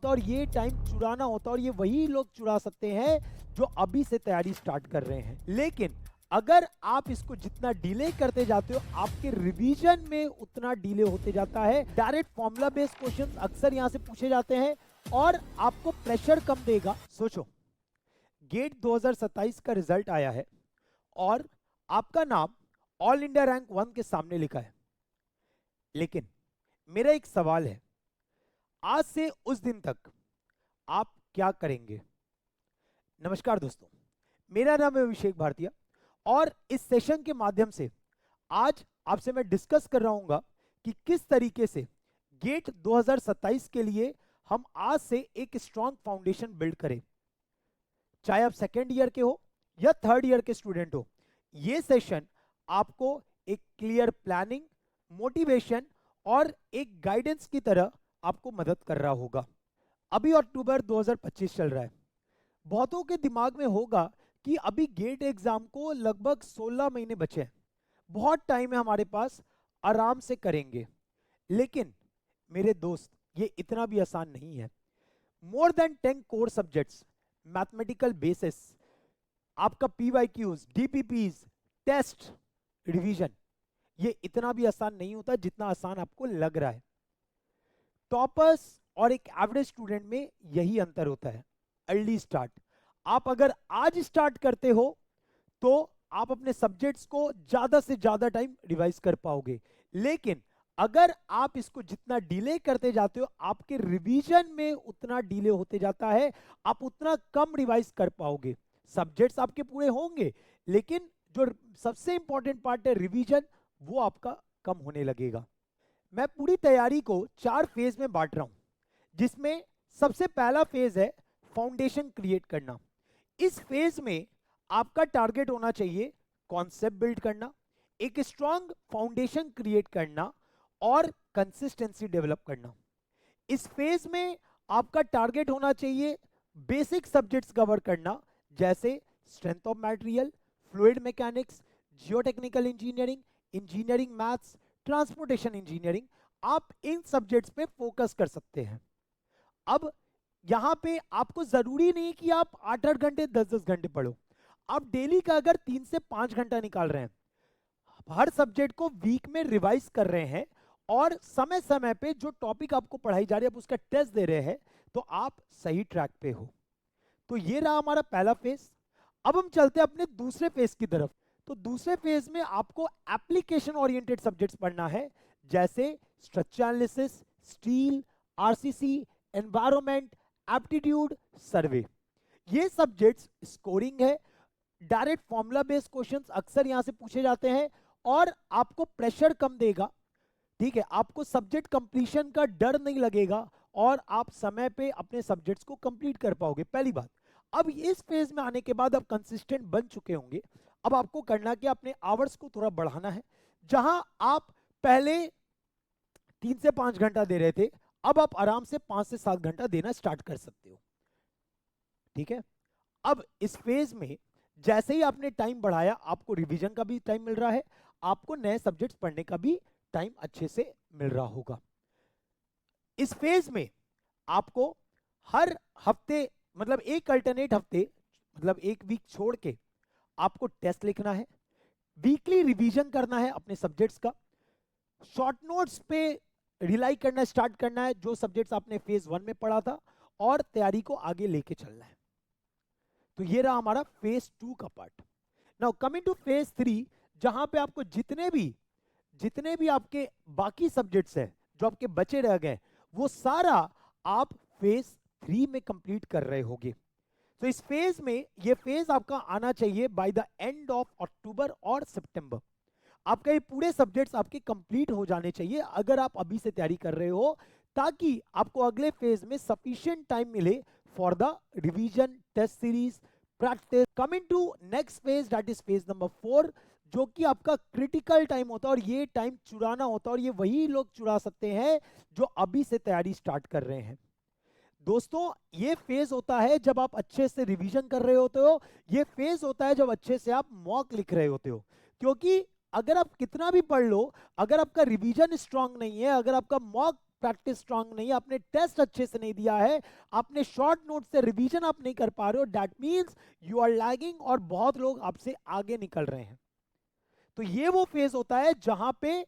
और ये टाइम चुराना होता है और ये वही लोग चुरा सकते हैं जो अभी से तैयारी स्टार्ट कर रहे हैं। लेकिन अगर आप इसको जितना डिले करते जाते हो आपके रिवीजन में उतना डिले होते जाता है। डायरेक्ट फॉर्मूला बेस्ड क्वेश्चंस अक्सर यहां से पूछे जाते हैं और आपको प्रेशर कम देगा। सोचो, गेट 2027 का रिजल्ट आया है और आपका नाम ऑल इंडिया रैंक 1 के सामने लिखा है। लेकिन मेरा एक सवाल है, आज से उस दिन तक आप क्या करेंगे? नमस्कार दोस्तों, मेरा नाम है अभिषेक भारतीय और इस सेशन के माध्यम से आज आपसे मैं डिस्कस कर रहा हूं कि किस तरीके से गेट 2027 के लिए हम आज से एक स्ट्रॉन्ग फाउंडेशन बिल्ड करें। चाहे आप सेकेंड ईयर के हो या थर्ड ईयर के स्टूडेंट हो, ये सेशन आपको एक क्लियर प्लानिंग, मोटिवेशन और एक गाइडेंस की तरह आपको मदद कर रहा होगा। अभी अक्टूबर 2025 चल रहा है। बहुतों के दिमाग में होगा कि अभी गेट एग्जाम को लगभग 16 महीने बचे हैं, बहुत टाइम है हमारे पास, आराम से करेंगे। लेकिन मेरे दोस्त, ये इतना भी आसान नहीं है। More than 10 core subjects, mathematical basis, आपका पीवाईक्यूज, डीपीपीज, टेस्ट, रिवीजन, ये इतना भी आसान नहीं होता जितना आसान आपको लग रहा है। टॉपर्स और एक एवरेज स्टूडेंट में यही अंतर होता है, अर्ली स्टार्ट। आप अगर आज स्टार्ट करते हो तो आप अपने सब्जेक्ट्स को ज्यादा से ज्यादा टाइम रिवाइज कर पाओगे। लेकिन अगर आप इसको जितना डिले करते जाते हो आपके रिवीजन में उतना डिले होते जाता है, आप उतना कम रिवाइज कर पाओगे। सब्जेक्ट्स आपके पूरे होंगे लेकिन जो सबसे इंपॉर्टेंट पार्ट है रिवीजन, वो आपका कम होने लगेगा। मैं पूरी तैयारी को 4 फेज में बांट रहा हूं, जिसमें सबसे पहला फेज है फाउंडेशन क्रिएट करना। इस फेज में आपका टारगेट होना चाहिए कॉन्सेप्ट बिल्ड करना, एक स्ट्रॉन्ग फाउंडेशन क्रिएट करना और कंसिस्टेंसी डेवलप करना। इस फेज में आपका टारगेट होना चाहिए बेसिक सब्जेक्ट्स कवर करना, जैसे strength of material, fluid mechanics, geotechnical engineering, engineering maths, transportation engineering. आप इन सब्जेक्ट्स पे फोकस कर सकते हैं। अब यहां पे आपको जरूरी नहीं कि आप 8-8 घंटे 10-10 घंटे पढ़ो। आप डेली का अगर 3 से 5 घंटा निकाल रहे हैं, हर सब्जेक्ट को वीक में रिवाइज कर रहे हैं और समय समय पे जो टॉपिक आपको पढ़ाई जा रही है आप उसका टेस्ट दे रहे हैं, तो आप सही ट्रैक पे हो। तो ये रहा हमारा पहला फेज। अब हम चलते हैं अपने दूसरे फेज की तरफ। तो दूसरे फेज में आपको एप्लीकेशन ओरिएंटेड सब्जेक्ट्स पढ़ना है, जैसे structure analysis, steel, RCC, environment, aptitude, survey. ये सब्जेक्ट्स स्कोरिंग है, डायरेक्ट फॉर्मूला बेस्ड क्वेश्चंस अक्सर यहां से पूछे जाते हैं और आपको प्रेशर कम देगा। ठीक है, आपको सब्जेक्ट कंप्लीशन का डर नहीं लगेगा और आप समय पे अपने सब्जेक्ट्स को कंप्लीट कर पाओगे, पहली बात। अब इस फेज में आने के बाद आप कंसिस्टेंट बन चुके होंगे। अब आपको करना क्या, अपने आवर्स को थोड़ा बढ़ाना है। जहां आप पहले 3 से 5 घंटा दे रहे थे, अब आप आराम से 5 से 7 घंटा देना स्टार्ट कर सकते हो। ठीक है, अब इस फेज में जैसे ही आपने टाइम बढ़ाया, आपको रिवीजन का भी टाइम मिल रहा है, आपको नए सब्जेक्ट्स पढ़ने का भी टाइम अच्छे से मिल रहा होगा। इस फेज में आपको हर हफ्ते, मतलब एक अल्टरनेट हफ्ते, मतलब एक वीक छोड़ के आपको टेस्ट लिखना है, वीकली रिवीजन करना है अपने सब्जेक्ट्स का, शॉर्ट नोट्स पे रिलाई करना स्टार्ट करना है जो सब्जेक्ट्स आपने फेज 1 में पढ़ा था, और तैयारी को आगे लेके चलना है। तो ये रहा हमारा फेज 2 का part. Now coming two phase 3, जहां पे आपको जितने भी आपके बाकी सब्जेक्ट्स हैं जो आपके बचे रह गए, वो सारा आप फेज 3 में कंप्लीट कर रहे होगे। तो इस फेज में, ये फेज आपका आना चाहिए by the end of October और सितंबर। आपका ये पूरे सब्जेक्ट्स आपके कंप्लीट हो जाने चाहिए अगर आप अभी से तैयारी कर रहे हो, ताकि आपको अगले फेज में सफिशिएंट टाइम मिले for the revision, test series, practice. Coming to next phase, that is phase number 4, जो कि आपका क्रिटिकल टाइम होता है और ये टाइम चुराना होता है और ये वही लोग चुरा सकते हैं जो अभी से तैयारी स्टार्ट कर रहे हैं। दोस्तों, ये फेज होता है जब आप अच्छे से रिवीजन कर रहे होते हो, ये फेज होता है जब अच्छे से आप मॉक लिख रहे होते हो। क्योंकि अगर आप कितना भी पढ़ लो, अगर आपका रिवीजन स्ट्रांग नहीं है, अगर आपका मॉक प्रैक्टिस स्ट्रांग नहीं है, आपने टेस्ट अच्छे से नहीं दिया है, आपने शॉर्ट नोट से रिवीजन आप नहीं कर पा रहे हो, that means you are lagging और बहुत लोग आपसे आगे निकल रहे हैं। तो ये वो फेज होता है जहां पे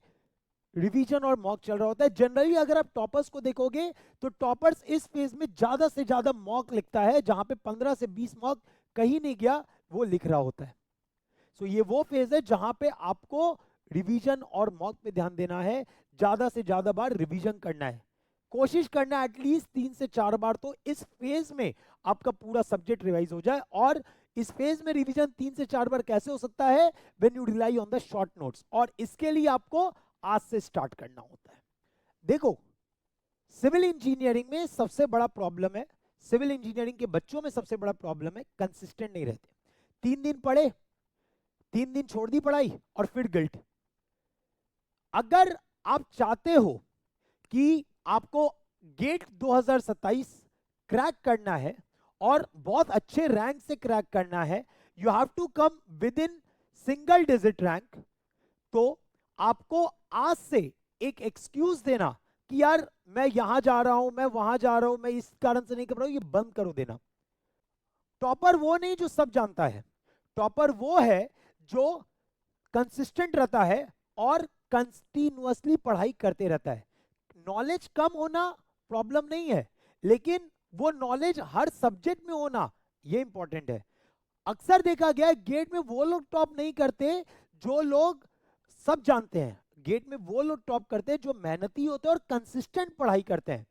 रिवीजन और मॉक चल रहा होता है। जनरली अगर आप टॉपर्स को देखोगे तो टॉपर्स इस फेज में ज्यादा से ज्यादा मॉक लिखता है, जहां पे 15 से 20 मॉक कहीं नहीं गया वो लिख रहा होता है। सो ये वो फेज है जहां पे आपको रिवीजन और मॉक पे ध्यान देना है, ज्यादा से ज्यादा बार रिवीजन करना है, कोशिश करना है एटलीस्ट 3 से 4 बार तो इस फेज में आपका पूरा सब्जेक्ट रिवाइज हो जाए। और इस फेज में रिवीजन 3 से 4 बार कैसे हो सकता है, when you rely on the short notes, और इसके लिए आपको आज से स्टार्ट करना होता है। देखो सिविल इंजीनियरिंग में सबसे बड़ा प्रॉब्लम है, सिविल इंजीनियरिंग के बच्चों में सबसे बड़ा प्रॉब्लम है कंसिस्टेंट नहीं रहते। 3 दिन पढ़े, 3 दिन छोड़ दी पढ़ाई और फिर गिल्ट। अगर आप चाहते हो कि आपको गेट 2027 क्रैक करना है और बहुत अच्छे रैंक से क्रैक करना है, you have to come within single digit rank, तो आपको आज से एक एक्सक्यूज देना कि यार मैं यहां जा रहा हूं, मैं वहां जा रहा हूं, मैं इस कारण से नहीं कर रहा हूं, ये बंद करो देना। टॉपर वो नहीं जो सब जानता है, टॉपर वो है जो कंसिस्टेंट रहता है और कंटिन्यूअसली पढ़ाई करते रहता है। नॉलेज कम होना प्रॉब्लम नहीं है, लेकिन वो नॉलेज हर सब्जेक्ट में होना ये इंपॉर्टेंट है। अक्सर देखा गया है गेट में वो लोग टॉप नहीं करते जो लोग सब जानते हैं, गेट में वो लोग टॉप करते हैं जो मेहनती होते हैं और कंसिस्टेंट पढ़ाई करते हैं।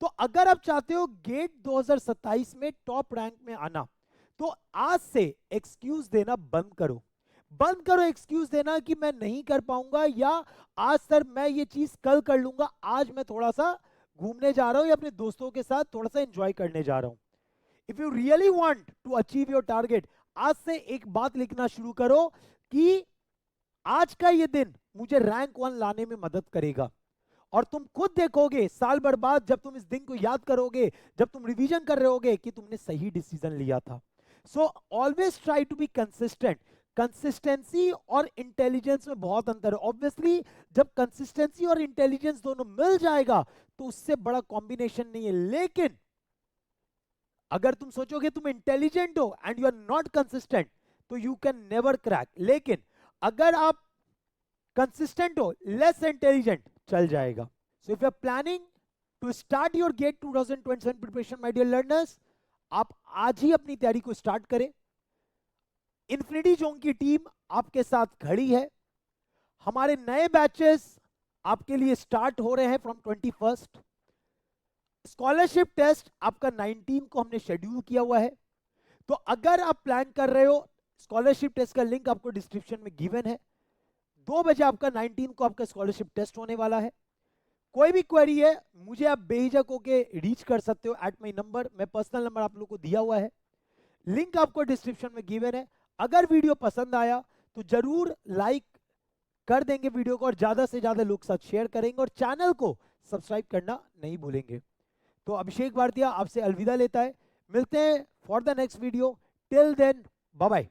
तो अगर आप चाहते हो गेट 2027 में टॉप रैंक में आना, तो आज से एक्सक्यूज देना बंद करो, बंद करो एक्सक्यूज देना कि मैं नहीं कर पाऊंगा, या आज सर मैं ये चीज कल कर लूंगा, आज मैं थोड़ा सा घूमने जा रहा हूं या अपने दोस्तों के साथ थोड़ा सा एंजॉय करने जा रहा हूं। If you really want to achieve your target, आज से एक बात लिखना शुरू करो कि आज का ये दिन मुझे रैंक 1 लाने में मदद करेगा। और तुम खुद देखोगे साल भर बाद जब तुम इस दिन को याद करोगे, जब तुम रिवीजन कर रहे होगे, कि तुमने सही डिसीजन लिया था। So always try to be consistent. Consistency और इंटेलिजेंस में बहुत अंतर है। ऑब्वियसली जब कंसिस्टेंसी और इंटेलिजेंस दोनों मिल जाएगा तो उससे बड़ा कॉम्बिनेशन नहीं है, लेकिन अगर तुम सोचोगे तुम इंटेलिजेंट हो and you are not consistent, तो यू कैन नेवर क्रैक। लेकिन अगर आप कंसिस्टेंट हो, लेस इंटेलिजेंट, चल जाएगा। So if you are planning to start your GATE 2027 preparation, my dear learners, आप आज ही अपनी तैयारी को स्टार्ट करें। इन्फिनिटी जोन की टीम आपके साथ खड़ी है। हमारे नए बैचेस आपके लिए स्टार्ट हो रहे हैं फ्रॉम 21st। स्कॉलरशिप टेस्ट आपका 19 को हमने शेड्यूल किया हुआ है। तो अगर आप प्लान कर रहे हो, स्कॉलरशिप टेस्ट का लिंक आपको डिस्क्रिप्शन में गिवन है। 2 बजे आपका 19 को आपका स्कॉलरशिप टेस्ट होने वाला है। कोई भी क्वेरी है मुझे आप बेहिचक होके रीच कर सकते हो एट माई नंबर, मैं पर्सनल नंबर आप लोगों को दिया हुआ है, लिंक आपको डिस्क्रिप्शन में गिवन है। अगर वीडियो पसंद आया तो जरूर लाइक कर देंगे वीडियो को और ज्यादा से ज्यादा लोग साथ शेयर करेंगे और चैनल को सब्सक्राइब करना नहीं भूलेंगे। तो अभिषेक भारतीय आपसे अलविदा लेता है, मिलते हैं for the next video. Till then bye bye.